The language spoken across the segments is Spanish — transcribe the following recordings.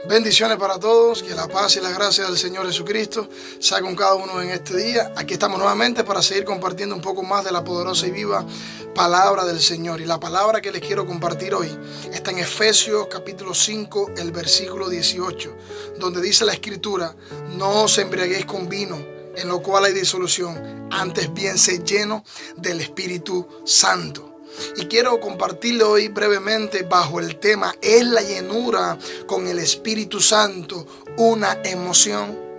Bendiciones para todos, que la paz y la gracia del Señor Jesucristo sea con cada uno en este día. Aquí estamos nuevamente para seguir compartiendo un poco más de la poderosa y viva palabra del Señor. Y la palabra que les quiero compartir hoy está en Efesios capítulo 5, el versículo 18, donde dice la Escritura: no os embriaguéis con vino, en lo cual hay disolución, antes bien sed llenos del Espíritu Santo. Y quiero compartirle hoy brevemente bajo el tema: ¿es la llenura con el Espíritu Santo una emoción?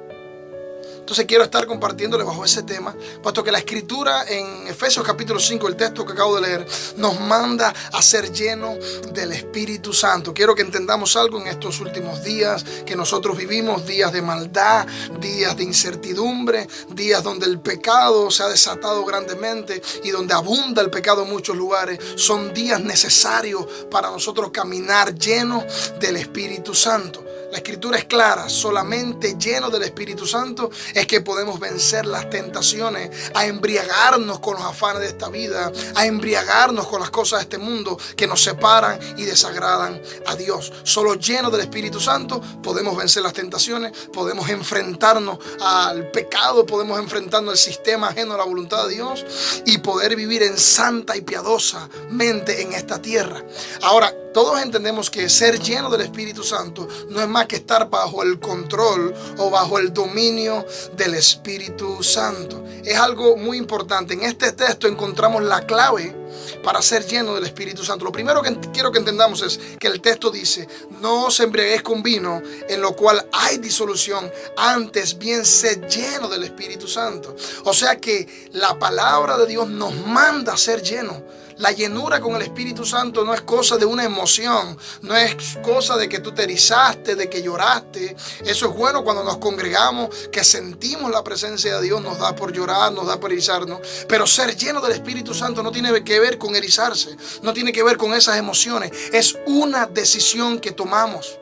Entonces quiero estar compartiéndole bajo ese tema, puesto que la Escritura en Efesios capítulo 5, el texto que acabo de leer, nos manda a ser llenos del Espíritu Santo. Quiero que entendamos algo en estos últimos días que nosotros vivimos: días de maldad, días de incertidumbre, días donde el pecado se ha desatado grandemente y donde abunda el pecado en muchos lugares. Son días necesarios para nosotros caminar llenos del Espíritu Santo. La Escritura es clara: solamente llenos del Espíritu Santo es que podemos vencer las tentaciones a embriagarnos con los afanes de esta vida, a embriagarnos con las cosas de este mundo que nos separan y desagradan a Dios. Solo llenos del Espíritu Santo podemos vencer las tentaciones, podemos enfrentarnos al pecado, podemos enfrentarnos al sistema ajeno a la voluntad de Dios y poder vivir en santa y piadosamente en esta tierra. Ahora, todos entendemos que ser lleno del Espíritu Santo no es más que estar bajo el control o bajo el dominio del Espíritu Santo. Es algo muy importante. En este texto encontramos la clave para ser lleno del Espíritu Santo. Lo primero que quiero que entendamos es que el texto dice: no os embriaguéis con vino, en lo cual hay disolución, antes bien sed lleno del Espíritu Santo. O sea que la palabra de Dios nos manda a ser llenos. La llenura con el Espíritu Santo no es cosa de una emoción, no es cosa de que tú te erizaste, de que lloraste. Eso es bueno cuando nos congregamos, que sentimos la presencia de Dios, nos da por llorar, nos da por erizarnos. Pero ser lleno del Espíritu Santo no tiene que ver con erizarse, no tiene que ver con esas emociones. Es una decisión que tomamos.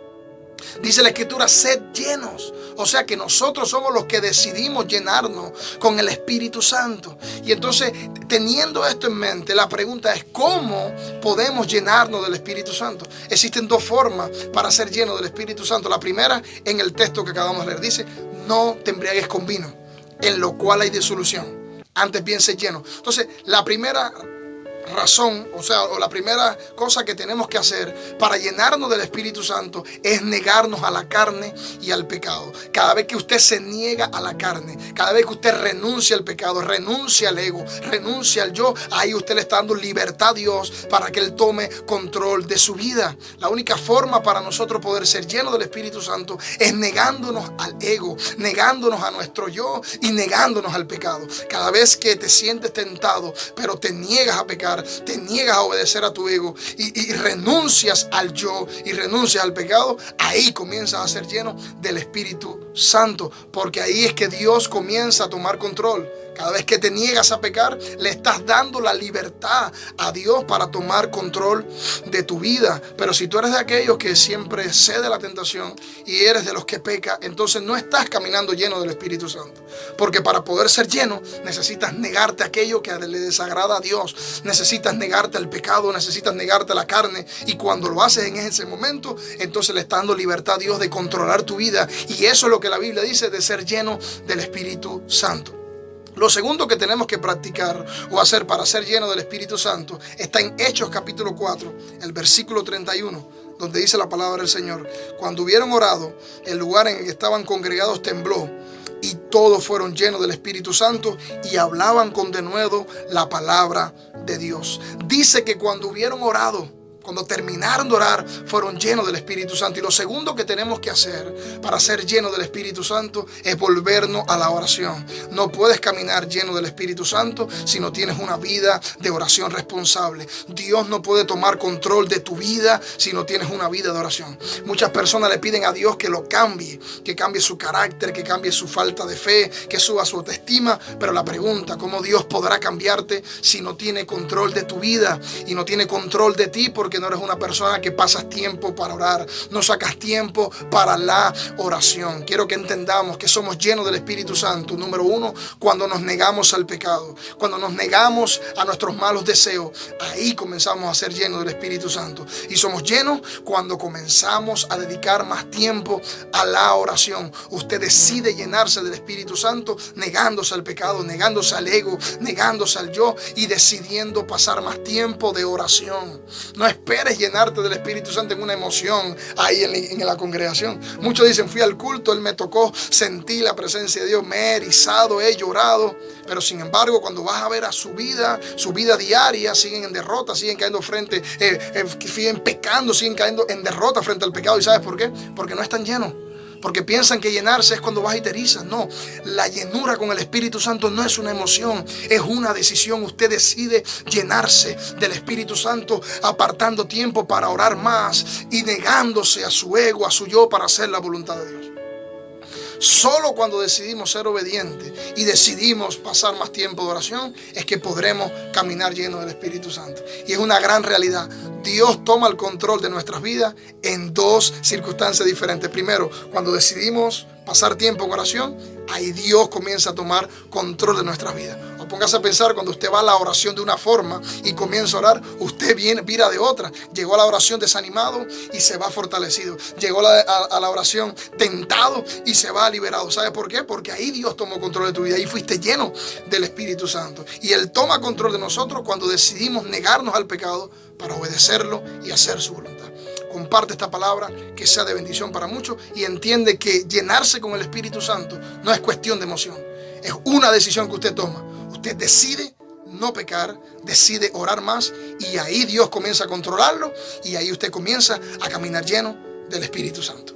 Dice la Escritura: sed llenos. O sea que nosotros somos los que decidimos llenarnos con el Espíritu Santo. Y entonces, teniendo esto en mente, la pregunta es: ¿cómo podemos llenarnos del Espíritu Santo? Existen dos formas para ser llenos del Espíritu Santo. La primera, en el texto que acabamos de leer, dice: no te embriagues con vino, en lo cual hay disolución, antes bien sed lleno. Entonces, la primera razón, o la primera cosa que tenemos que hacer para llenarnos del Espíritu Santo es negarnos a la carne y al pecado. Cada vez que usted se niega a la carne, cada vez que usted renuncia al pecado, renuncia al ego, renuncia al yo, ahí usted le está dando libertad a Dios para que Él tome control de su vida. La única forma para nosotros poder ser llenos del Espíritu Santo es negándonos al ego, negándonos a nuestro yo y negándonos al pecado. Cada vez que te sientes tentado, pero te niegas a pecar, te niegas a obedecer a tu ego y renuncias al yo y renuncias al pecado, ahí comienzas a ser lleno del Espíritu Santo, porque ahí es que Dios comienza a tomar control. Cada vez que te niegas a pecar, le estás dando la libertad a Dios para tomar control de tu vida. Pero si tú eres de aquellos que siempre cede la tentación y eres de los que peca, entonces no estás caminando lleno del Espíritu Santo. Porque para poder ser lleno, necesitas negarte a aquello que le desagrada a Dios. Necesitas negarte al pecado, necesitas negarte a la carne. Y cuando lo haces en ese momento, entonces le estás dando libertad a Dios de controlar tu vida. Y eso es lo que la Biblia dice de ser lleno del Espíritu Santo. Lo segundo que tenemos que practicar o hacer para ser lleno del Espíritu Santo está en Hechos capítulo 4, el versículo 31, donde dice la palabra del Señor: cuando hubieron orado, el lugar en el que estaban congregados tembló, y todos fueron llenos del Espíritu Santo y hablaban con denuedo la palabra de Dios. Dice que cuando hubieron orado, cuando terminaron de orar, fueron llenos del Espíritu Santo. Y lo segundo que tenemos que hacer para ser llenos del Espíritu Santo es volvernos a la oración. No puedes caminar lleno del Espíritu Santo si no tienes una vida de oración responsable. Dios no puede tomar control de tu vida si no tienes una vida de oración. Muchas personas le piden a Dios que lo cambie, que cambie su carácter, que cambie su falta de fe, que suba su autoestima. Pero la pregunta: ¿cómo Dios podrá cambiarte si no tiene control de tu vida y no tiene control de ti? Porque que no eres una persona que pasas tiempo para orar, no sacas tiempo para la oración. Quiero que entendamos que somos llenos del Espíritu Santo, número uno, cuando nos negamos al pecado, cuando nos negamos a nuestros malos deseos. Ahí comenzamos a ser llenos del Espíritu Santo. Y somos llenos cuando comenzamos a dedicar más tiempo a la oración. Usted decide llenarse del Espíritu Santo negándose al pecado, negándose al ego, negándose al yo y decidiendo pasar más tiempo de oración. No esperes llenarte del Espíritu Santo en una emoción ahí en la congregación. Muchos dicen, fui al culto, Él me tocó, sentí la presencia de Dios, me he erizado, he llorado. Pero sin embargo, cuando vas a ver a su vida diaria, siguen en derrota, siguen cayendo siguen pecando, siguen cayendo en derrota frente al pecado. ¿Y sabes por qué? Porque no están llenos. Porque piensan que llenarse es cuando vas y te erizas. No, la llenura con el Espíritu Santo no es una emoción, es una decisión. Usted decide llenarse del Espíritu Santo, apartando tiempo para orar más y negándose a su ego, a su yo, para hacer la voluntad de Dios. Solo cuando decidimos ser obedientes y decidimos pasar más tiempo de oración es que podremos caminar llenos del Espíritu Santo. Y es una gran realidad. Dios toma el control de nuestras vidas en dos circunstancias diferentes. Primero, cuando decidimos pasar tiempo en oración, ahí Dios comienza a tomar control de nuestras vidas. O póngase a pensar, cuando usted va a la oración de una forma y comienza a orar, usted vira de otra. Llegó a la oración desanimado y se va fortalecido. Llegó a la oración tentado y se va liberado. ¿Sabe por qué? Porque ahí Dios tomó control de tu vida. Ahí fuiste lleno del Espíritu Santo. Y Él toma control de nosotros cuando decidimos negarnos al pecado para obedecerlo y hacer su voluntad. Comparte esta palabra, que sea de bendición para muchos, y entiende que llenarse con el Espíritu Santo no es cuestión de emoción. Es una decisión que usted toma. Usted decide no pecar, decide orar más, y ahí Dios comienza a controlarlo, y ahí usted comienza a caminar lleno del Espíritu Santo.